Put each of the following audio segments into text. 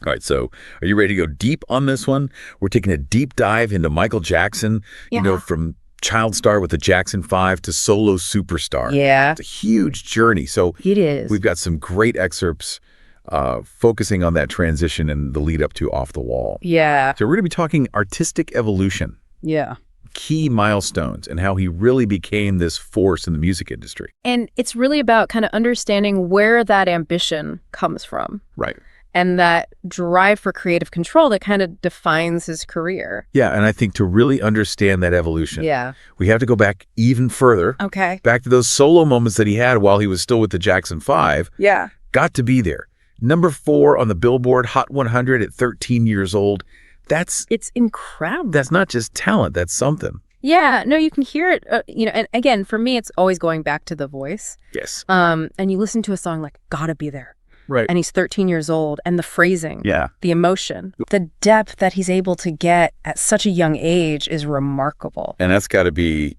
All right, so are you ready to go deep on this one? We're taking a deep dive into Michael Jackson, from child star with the Jackson 5 to solo superstar. Yeah. It's a huge journey. So It is. we've got some great excerpts focusing on that transition and the lead up to Off the Wall. Yeah. So we're going to be talking artistic evolution, Yeah. key milestones, and how he really became this force in the music industry. And it's really about kind of understanding where that ambition comes from. Right. And that drive for creative control that kind of defines his career. Yeah, and I think to really understand that evolution, Yeah. we have to go back even further. Okay. Back to those solo moments that he had while he was still with the Jackson 5. Yeah. Got to be there. Number 4 on the Billboard Hot 100 at 13 years old. It's incredible. That's not just talent. That's something. Yeah. No, you can hear it, and again, for me, it's always going back to the voice. Yes. And you listen to a song like Gotta Be There. Right. And he's 13 years old, and the phrasing, Yeah. the emotion, the depth that he's able to get at such a young age is remarkable. And that's got to be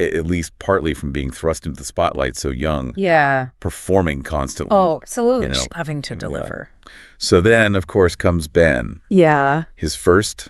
at least partly from being thrust into the spotlight so young. Yeah. Performing constantly. Oh, absolutely. You know, Having to deliver. So then, of course, comes Ben. Yeah. His first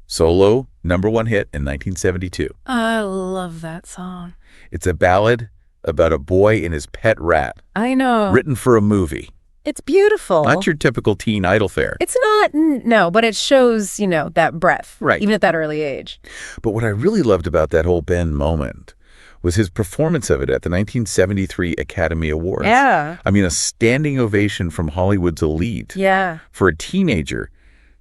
solo #1 hit in 1972. I love that song. It's a ballad about a boy and his pet rat, I know. written for a movie. It's beautiful. Not your typical teen idol fare. It's not, no, but it shows, that breadth. Right. Even at that early age. But what I really loved about that whole Ben moment was his performance of it at the 1973 Academy Awards. Yeah. I mean, a standing ovation from Hollywood's elite Yeah. for a teenager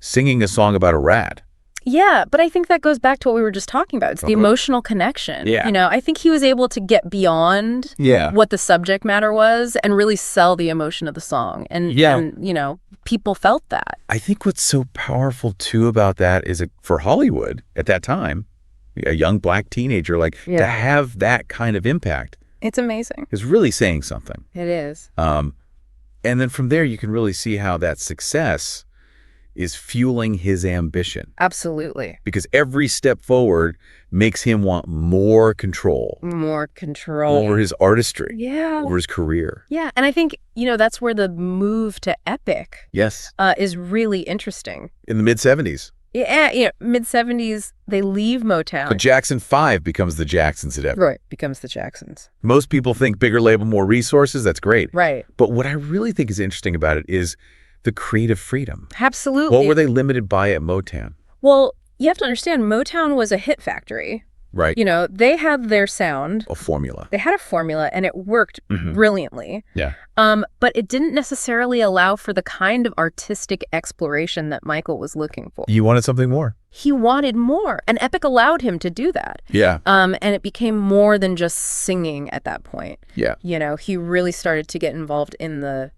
singing a song about a rat. Yeah, but I think that goes back to what we were just talking about. It's the emotional connection. Yeah. I think he was able to get beyond what the subject matter was and really sell the emotion of the song. And, people felt that. I think what's so powerful, too, about that is for Hollywood at that time, a young black teenager, to have that kind of impact. It's amazing. Is really saying something. It is. And then from there, you can really see how that success is fueling his ambition. Absolutely. Because every step forward makes him want more control. More control. Over his artistry. Yeah. Over his career. Yeah. And I think, that's where the move to epic Yes. is really interesting. In the mid-'70s. Yeah, mid-'70s, they leave Motown. The Jackson 5 becomes the Jacksons at Epic. Right, becomes the Jacksons. Most people think bigger label, more resources. That's great. Right. But what I really think is interesting about it is the creative freedom. Absolutely. What were they limited by at Motown? Well, you have to understand, Motown was a hit factory. Right. They had their sound. A formula. They had a formula, and it worked brilliantly. Yeah. But it didn't necessarily allow for the kind of artistic exploration that Michael was looking for. You wanted something more. He wanted more, and Epic allowed him to do that. Yeah. And it became more than just singing at that point. Yeah. He really started to get involved in the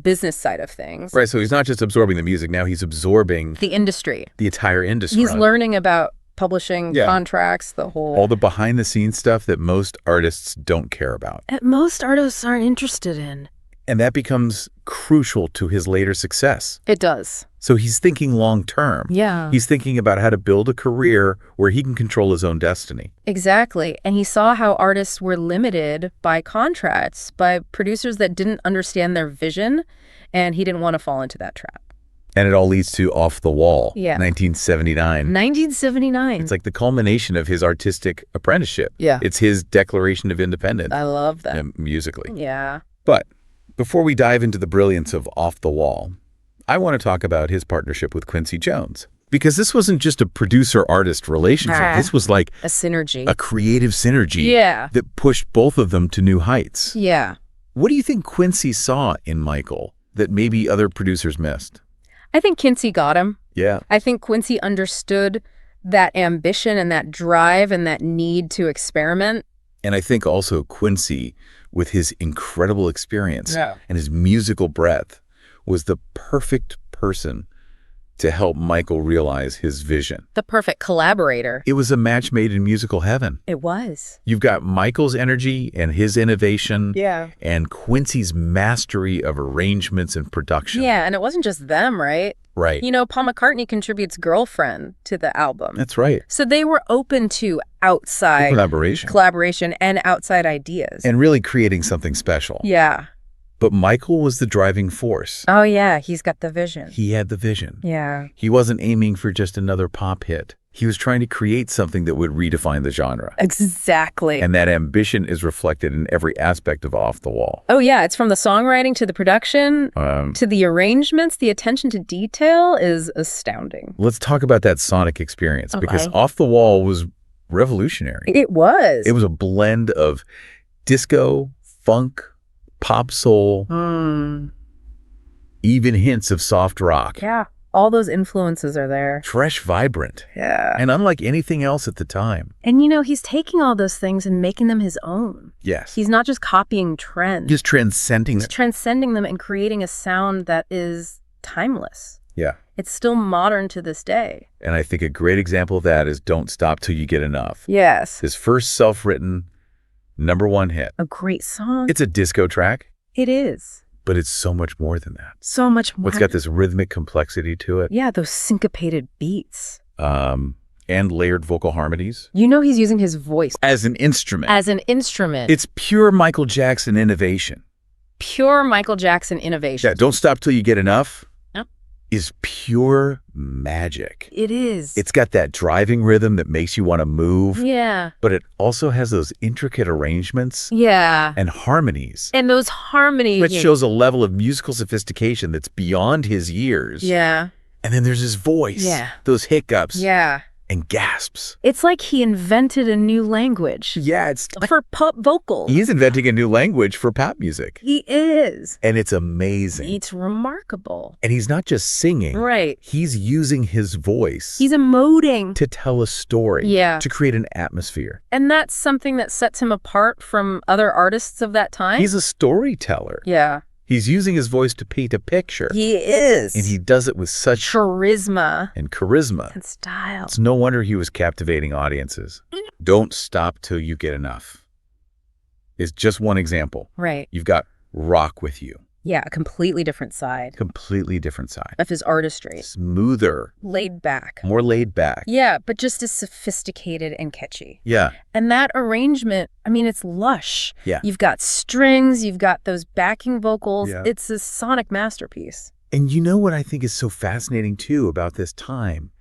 business side of things. Right, so he's not just absorbing the music, now he's absorbing the industry. The entire industry. He's learning about publishing contracts, all the behind-the-scenes stuff that most artists don't care about. Most artists aren't interested in. And that becomes crucial to his later success. It does. So he's thinking long-term. Yeah. He's thinking about how to build a career where he can control his own destiny. Exactly. And he saw how artists were limited by contracts, by producers that didn't understand their vision, and he didn't want to fall into that trap. And it all leads to Off the Wall, 1979. 1979. It's like the culmination of his artistic apprenticeship. Yeah. It's his declaration of independence. I love that. Musically. Yeah. But before we dive into the brilliance of Off the Wall, I want to talk about his partnership with Quincy Jones. Because this wasn't just a producer-artist relationship. This was like a synergy. A creative synergy. Yeah. That pushed both of them to new heights. Yeah. What do you think Quincy saw in Michael that maybe other producers missed? I think Quincy got him. Yeah. I think Quincy understood that ambition and that drive and that need to experiment. And I think also Quincy, with his incredible experience and his musical breadth, was the perfect person to help Michael realize his vision. The perfect collaborator. It was a match made in musical heaven. It was. You've got Michael's energy and his innovation. Yeah. And Quincy's mastery of arrangements and production. Yeah, and it wasn't just them, right? Right. Paul McCartney contributes Girlfriend to the album. That's right. So they were open to outside collaboration and outside ideas. And really creating something special. Yeah. But Michael was the driving force. Oh, yeah. He's got the vision. He had the vision. Yeah. He wasn't aiming for just another pop hit. He was trying to create something that would redefine the genre. Exactly. And that ambition is reflected in every aspect of Off the Wall. Oh, yeah. It's from the songwriting to the production to the arrangements. The attention to detail is astounding. Let's talk about that sonic experience, because Off the Wall was revolutionary. It was. It was a blend of disco, funk, pop soul, even hints of soft rock. Yeah. All those influences are there. Fresh, vibrant. Yeah. And unlike anything else at the time. And, you know, he's taking all those things and making them his own. Yes. He's not just copying trends. Just transcending He's transcending them and creating a sound that is timeless. Yeah. It's still modern to this day. And I think a great example of that is Don't Stop Till You Get Enough. Yes. His first self-written #1 hit. A great song. It's a disco track. It is. But it's so much more than that. So much more. It's got this rhythmic complexity to it. Yeah, those syncopated beats. And layered vocal harmonies. You know he's using his voice. As an instrument. As an instrument. It's pure Michael Jackson innovation. Pure Michael Jackson innovation. Yeah, Don't Stop Till You Get Enough Yep. is pure magic. It is. It's got that driving rhythm that makes you want to move. Yeah. But it also has those intricate arrangements. Yeah. And harmonies. And those harmonies. Which shows a level of musical sophistication that's beyond his years. Yeah. And then there's his voice. Yeah. Those hiccups. Yeah. And gasps. It's like he invented a new language. Yeah, it's for pop vocals. He's inventing a new language for pop music. He is. And it's amazing. It's remarkable. And he's not just singing. Right. He's using his voice. He's emoting. To tell a story. Yeah. To create an atmosphere. And that's something that sets him apart from other artists of that time. He's a storyteller. Yeah. He's using his voice to paint a picture. He is. And he does it with such charisma. And style. It's no wonder he was captivating audiences. Don't Stop Till You Get Enough is just one example. Right. You've got Rock With You. Yeah, a completely different side. Completely different side. Of his artistry. Smoother. Laid back. More laid back. Yeah, but just as sophisticated and catchy. Yeah. And that arrangement, I mean, it's lush. Yeah. You've got strings, you've got those backing vocals. Yeah. It's a sonic masterpiece. And you know what I think is so fascinating, too, about this time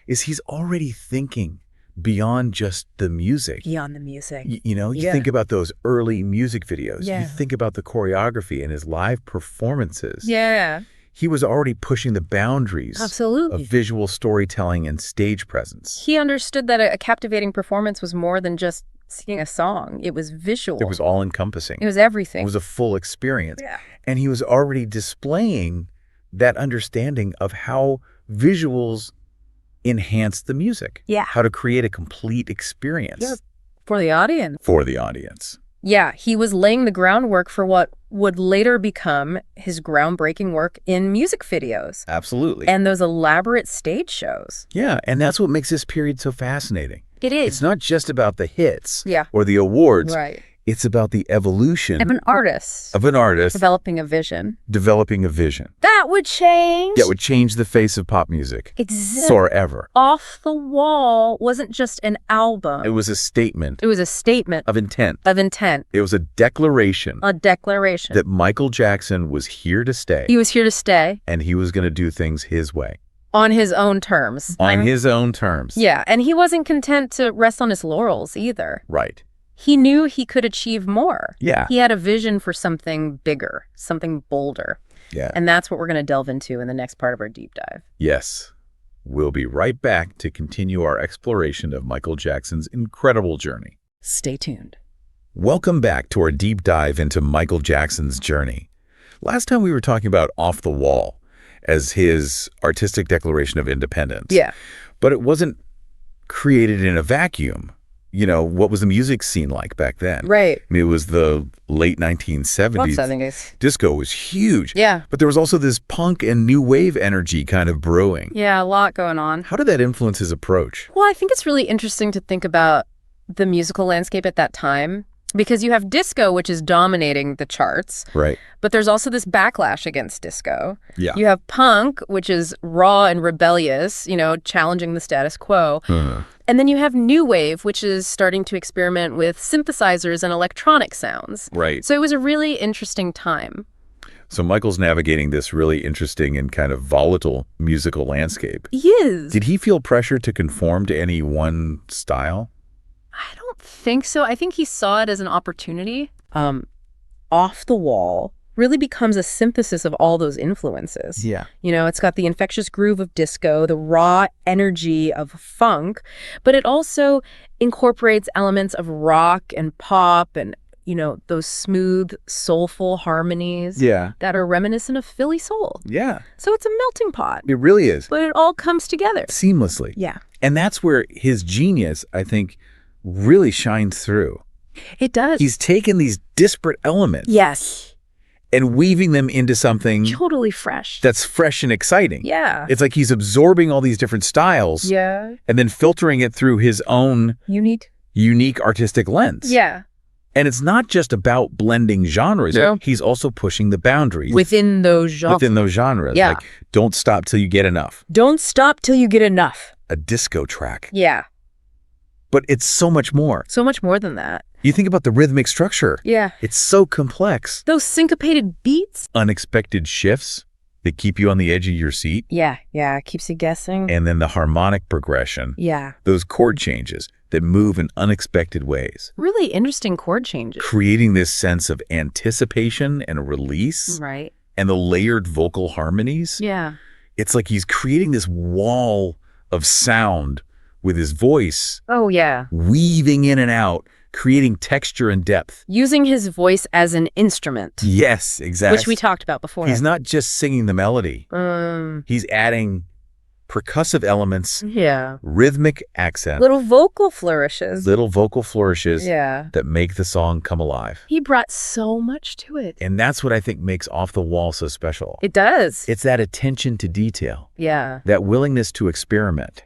is he's already thinking beyond just the music. Beyond the music. You know, you think about those early music videos. Yeah. You think about the choreography and his live performances. Yeah. He was already pushing the boundaries Absolutely. of visual storytelling and stage presence. He understood that a captivating performance was more than just singing a song. It was visual. It was all-encompassing. It was everything. It was a full experience. Yeah. And he was already displaying that understanding of how visuals enhance the music. Yeah. How to create a complete experience. Yeah. For the audience. For the audience. Yeah, he was laying the groundwork for what would later become his groundbreaking work in music videos. Absolutely. And those elaborate stage shows. Yeah, and that's what makes this period so fascinating. It is. It's not just about the hits or the awards. Right. It's about the evolution of an artist. Developing a vision. That would change. That would change the face of pop music. Exactly. Forever. Off the Wall wasn't just an album. It was a statement. It was a statement. Of intent. It was a declaration. That Michael Jackson was here to stay. He was here to stay. And he was going to do things his way. On his own terms. Yeah, and he wasn't content to rest on his laurels either. Right. He knew he could achieve more. Yeah. He had a vision for something bigger, something bolder. Yeah. And that's what we're going to delve into in the next part of our deep dive. Yes. We'll be right back to continue our exploration of Michael Jackson's incredible journey. Stay tuned. Welcome back to our deep dive into Michael Jackson's journey. Last time we were talking about Off the Wall as his artistic declaration of independence. Yeah. But it wasn't created in a vacuum. You know, what was the music scene like back then? Right. I mean, it was the late 1970s. Disco was huge. Yeah. But there was also this punk and new wave energy kind of brewing. Yeah, a lot going on. How did that influence his approach? Well, I think it's really interesting to think about the musical landscape at that time. Because you have disco, which is dominating the charts. Right. But there's also this backlash against disco. Yeah. You have punk, which is raw and rebellious, you know, challenging the status quo. And then you have new wave, which is starting to experiment with synthesizers and electronic sounds. Right. So it was a really interesting time. So Michael's navigating this really interesting and kind of volatile musical landscape. He is. Did he feel pressure to conform to any one style? I don't think so. I think he saw it as an opportunity. Off the Wall really becomes a synthesis of all those influences. Yeah. You know, it's got the infectious groove of disco, the raw energy of funk, but it also incorporates elements of rock and pop and, you know, those smooth, soulful harmonies that are reminiscent of Philly soul. Yeah. So it's a melting pot. It really is. But it all comes together. Seamlessly. Yeah. And that's where his genius, I think, really shines through. It does. He's taken these disparate elements. Yes. And weaving them into something totally fresh. That's fresh and exciting. Yeah. It's like he's absorbing all these different styles. Yeah. And then filtering it through his own unique artistic lens. Yeah. And it's not just about blending genres. Yeah. He's also pushing the boundaries. Within those genres. Yeah. Like, don't stop till you get enough. Don't stop till you get enough. A disco track. Yeah. But it's so much more. So much more than that. You think about the rhythmic structure. Yeah. It's so complex. Those syncopated beats. Unexpected shifts that keep you on the edge of your seat. Yeah. It keeps you guessing. And then the harmonic progression. Yeah. Those chord changes that move in unexpected ways. Really interesting chord changes. Creating this sense of anticipation and release. Right. And the layered vocal harmonies. Yeah. It's like he's creating this wall of sound with his voice. Oh, yeah. Weaving in and out, creating texture and depth. Using his voice as an instrument. Yes, exactly. Which we talked about before. He's not just singing the melody. He's adding percussive elements. Yeah. Rhythmic accent. Little vocal flourishes. Yeah. That make the song come alive. He brought so much to it. And that's what I think makes Off the Wall so special. It does. It's that attention to detail. Yeah. That willingness to experiment.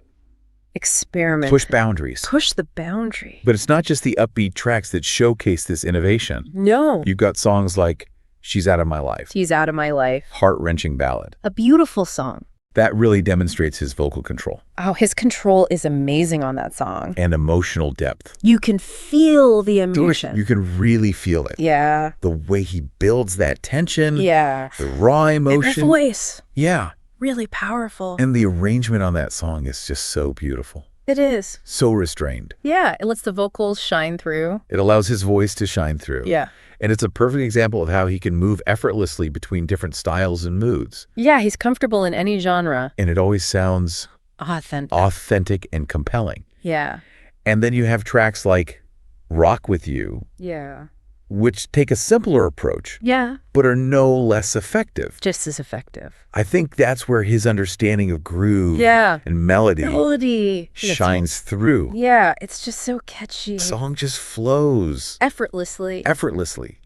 Push boundaries. Push the boundary. But it's not just the upbeat tracks that showcase this innovation. No. You've got songs like She's Out of My Life. She's Out of My Life. Heart-wrenching ballad. A beautiful song. That really demonstrates his vocal control. Oh, his control is amazing on that song. And emotional depth. You can feel the emotion. You can really feel it. Yeah. The way he builds that tension. Yeah. The raw emotion. And the voice. Yeah. Really powerful. And the arrangement on that song is just so beautiful. It is. So restrained. Yeah, it lets the vocals shine through. It allows his voice to shine through. Yeah. And it's a perfect example of how he can move effortlessly between different styles and moods. Yeah, he's comfortable in any genre. And it always sounds authentic and compelling. Yeah. And then you have tracks like Rock With You. Yeah. Which take a simpler approach. Yeah. But are no less effective. Just as effective. I think that's where his understanding of groove and melody shines through. Yeah, it's just so catchy. The song just flows. Effortlessly.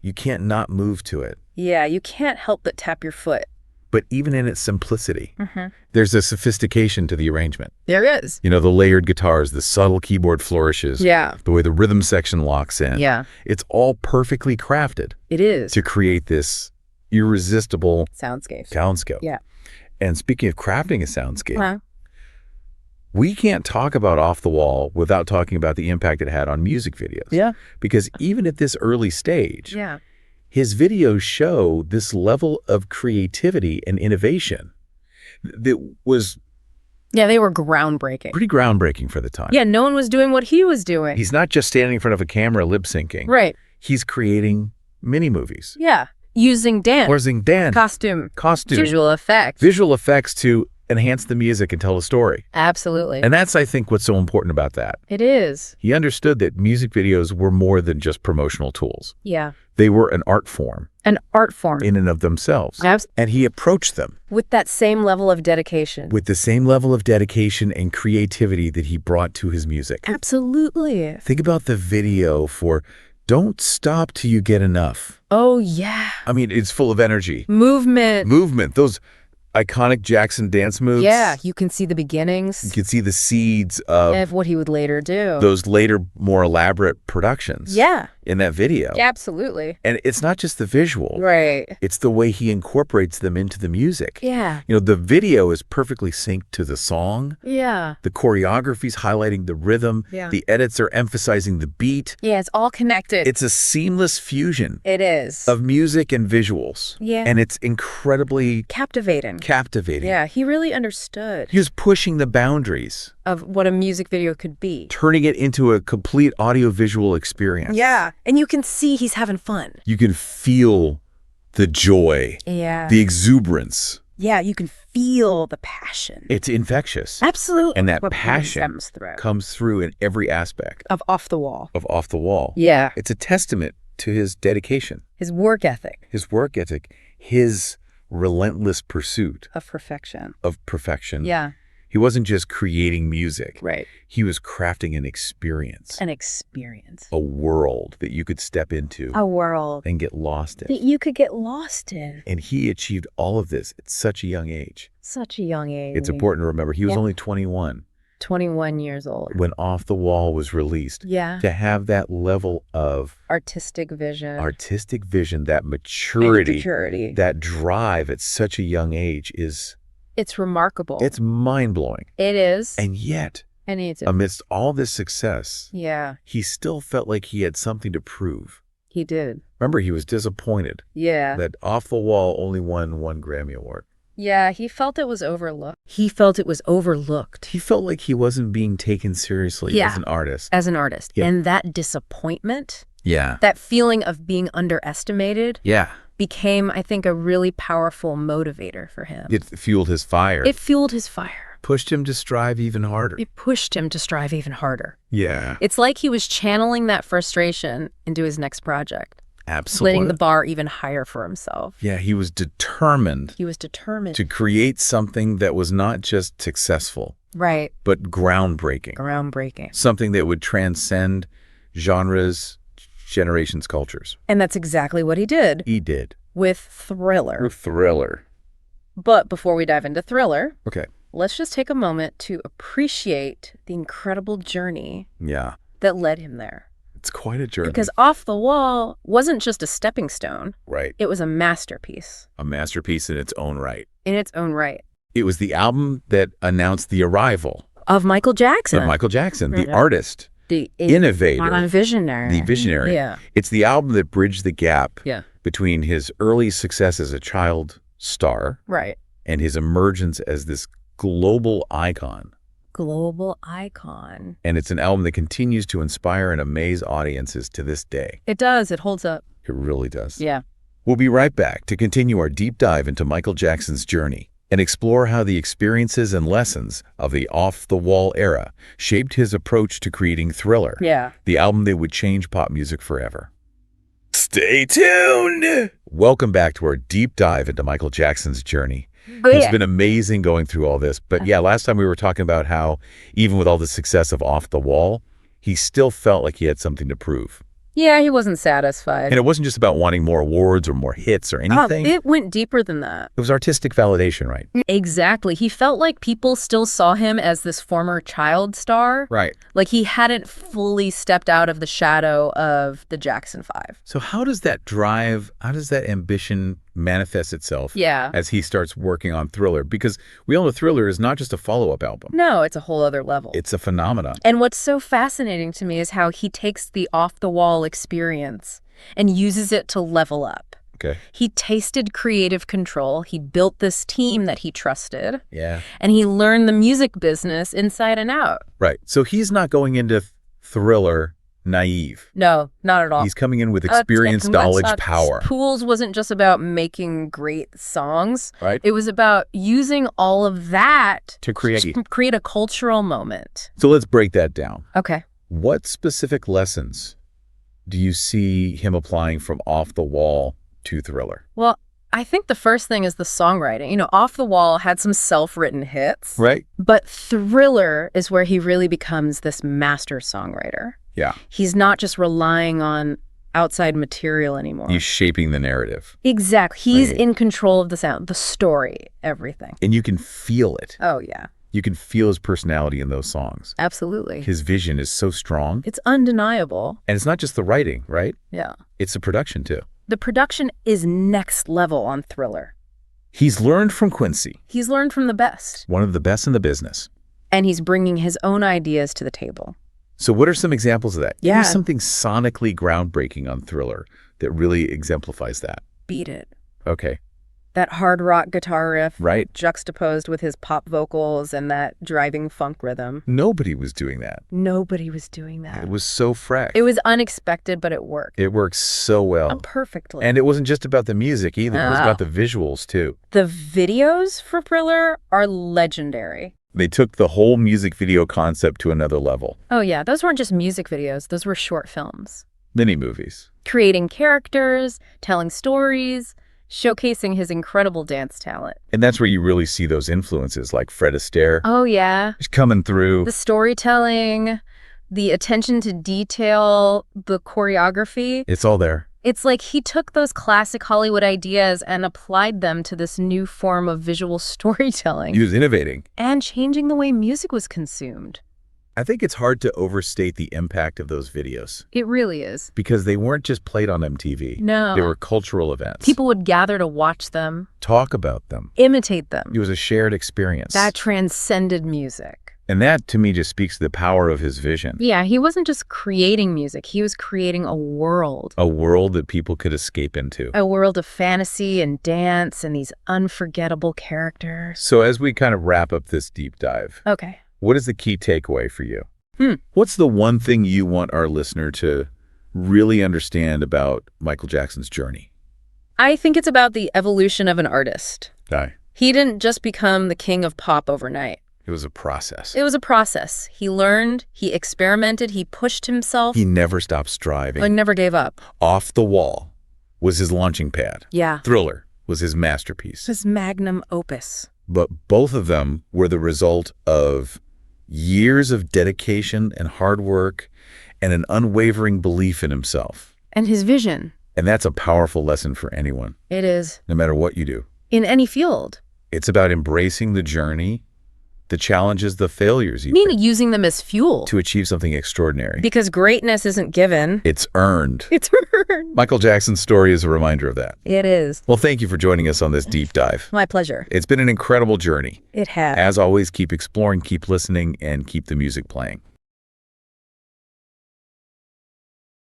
You can't not move to it. Yeah, you can't help but tap your foot. But even in its simplicity, there's a sophistication to the arrangement. There is. You know, the layered guitars, the subtle keyboard flourishes. Yeah. The way the rhythm section locks in. Yeah. It's all perfectly crafted. It is. To create this irresistible soundscape. Yeah. And speaking of crafting a soundscape, we can't talk about Off the Wall without talking about the impact it had on music videos. Yeah. Because even at this early stage, his videos show this level of creativity and innovation that was... Yeah, they were groundbreaking. Pretty groundbreaking for the time. Yeah, no one was doing what he was doing. He's not just standing in front of a camera lip-syncing. Right. He's creating mini-movies. Yeah. Using dance. Costume. Visual effects to enhance the music and tell a story. Absolutely. And that's, I think, what's so important about that. It is. He understood that music videos were more than just promotional tools. Yeah. They were an art form. An art form. In and of themselves. And he approached them. With that same level of dedication. With the same level of dedication and creativity that he brought to his music. Absolutely. Think about the video for Don't Stop Till You Get Enough. Oh, yeah. I mean, it's full of energy. Movement. Those iconic Jackson dance moves. Yeah, you can see the beginnings. You can see the seeds of what he would later do. Those later, more elaborate productions. Yeah. in that video. Yeah, absolutely. And it's not just the visual. Right. It's the way he incorporates them into the music. Yeah. The video is perfectly synced to the song. Yeah. The choreography's highlighting the rhythm. Yeah. The edits are emphasizing the beat. Yeah, it's all connected. It's a seamless fusion. It is. Of music and visuals. Yeah. And it's incredibly captivating. Yeah, he really understood. He was pushing the boundaries of what a music video could be. Turning it into a complete audiovisual experience. Yeah. And you can see he's having fun. You can feel the joy. Yeah. The exuberance. Yeah, you can feel the passion. It's infectious. Absolutely. And that passion comes through in every aspect. Of Off the Wall. Yeah. It's a testament to his dedication. His work ethic. His relentless pursuit. Of perfection. Yeah. He wasn't just creating music. Right. He was crafting an experience. A world that you could step into. And get lost in. That you could get lost in. And he achieved all of this at such a young age. It's important to remember. He was only 21. 21 years old. When Off the Wall was released. Yeah. To have that level of artistic vision, that maturity, that drive at such a young age it's remarkable. It's mind-blowing. It is. And yet, it's amidst all this success, yeah, he still felt like he had something to prove. He did. Remember, he was disappointed. Yeah. That Off the Wall only won 1 Grammy Award. Yeah, he felt it was overlooked. He felt like he wasn't being taken seriously as an artist. Yeah. And that disappointment, yeah, that feeling of being underestimated, yeah, became, I think, a really powerful motivator for him. It fueled his fire. Pushed him to strive even harder. Yeah. It's like he was channeling that frustration into his next project. Absolutely. Setting the bar even higher for himself. Yeah, he was determined. To create something that was not just successful. Right. But groundbreaking. Something that would transcend genres, generations, cultures. And that's exactly what he did. With Thriller. But before we dive into Thriller, okay, let's just take a moment to appreciate the incredible journey that led him there. It's quite a journey. Because Off the Wall wasn't just a stepping stone. Right. It was a masterpiece. A masterpiece in its own right. It was the album that announced the arrival of Michael Jackson. The artist. The innovator. The visionary. Yeah. It's the album that bridged the gap between his early success as a child star. Right. And his emergence as this global icon. And it's an album that continues to inspire and amaze audiences to this day. It does. It holds up. It really does. Yeah. We'll be right back to continue our deep dive into Michael Jackson's journey and explore how the experiences and lessons of the Off the Wall era shaped his approach to creating Thriller, the album that would change pop music forever. Stay tuned! Welcome back to our deep dive into Michael Jackson's journey. It's been amazing going through all this. But yeah, last time we were talking about how even with all the success of Off the Wall, he still felt like he had something to prove. Yeah, he wasn't satisfied. And it wasn't just about wanting more awards or more hits or anything. It went deeper than that. It was artistic validation, right? Exactly. He felt like people still saw him as this former child star. Right. Like he hadn't fully stepped out of the shadow of the Jackson 5. So how does that ambition manifest itself as he starts working on Thriller? Because we all know Thriller is not just a follow-up album. No, it's a whole other level. It's a phenomenon. And what's so fascinating to me is how he takes the off-the-wall experience and uses it to level up. Okay. He tasted creative control. He built this team that he trusted. Yeah. And he learned the music business inside and out. Right. So he's not going into Thriller naive. No, not at all. He's coming in with experience, knowledge, power. Pools wasn't just about making great songs. Right. It was about using all of that to create a cultural moment. So let's break that down. Okay. What specific lessons do you see him applying from Off the Wall to Thriller? Well, I think the first thing is the songwriting. Off the Wall had some self-written hits. Right. But Thriller is where he really becomes this master songwriter. Yeah. He's not just relying on outside material anymore. He's shaping the narrative. Exactly. He's in control of the sound, the story, everything. And you can feel it. Oh, yeah. You can feel his personality in those songs. Absolutely. His vision is so strong. It's undeniable. And it's not just the writing, right? Yeah. It's the production, too. The production is next level on Thriller. He's learned from Quincy. He's learned from the best. One of the best in the business. And he's bringing his own ideas to the table. So what are some examples of that? Yeah. Give me something sonically groundbreaking on Thriller that really exemplifies that. Beat It. Okay. That hard rock guitar riff, Right. juxtaposed with his pop vocals and that driving funk rhythm. Nobody was doing that. Nobody was doing that. It was so fresh. It was unexpected, but it worked. It works so well. Perfectly. And it wasn't just about the music either. It was about the visuals, too. The videos for Thriller are legendary. They took the whole music video concept to another level. Oh, yeah. Those weren't just music videos. Those were short films. Mini movies. Creating characters, telling stories, showcasing his incredible dance talent. And that's where you really see those influences like Fred Astaire. Oh, yeah. Just coming through. The storytelling, the attention to detail, the choreography. It's all there. It's like he took those classic Hollywood ideas and applied them to this new form of visual storytelling. He was innovating. And changing the way music was consumed. I think it's hard to overstate the impact of those videos. It really is. Because they weren't just played on MTV. No. They were cultural events. People would gather to watch them. Talk about them. Imitate them. It was a shared experience. That transcended music. And that, to me, just speaks to the power of his vision. Yeah, he wasn't just creating music. He was creating a world. A world that people could escape into. A world of fantasy and dance and these unforgettable characters. So as we kind of wrap up this deep dive, Okay. what is the key takeaway for you? What's the one thing you want our listener to really understand about Michael Jackson's journey? I think it's about the evolution of an artist. He didn't just become the king of pop overnight. It was a process. It was a process. He learned, he experimented, he pushed himself. He never stopped striving. And never gave up. Off the Wall was his launching pad. Yeah. Thriller was his masterpiece. His magnum opus. But both of them were the result of years of dedication and hard work and an unwavering belief in himself. And his vision. And that's a powerful lesson for anyone. It is. No matter what you do. In any field. It's about embracing the journey, the challenges, the failures Using them as fuel. to achieve something extraordinary. Because greatness isn't given. It's earned. It's earned. Michael Jackson's story is a reminder of that. It is. Well, thank you for joining us on this deep dive. My pleasure. It's been an incredible journey. It has. As always, keep exploring, keep listening, and keep the music playing.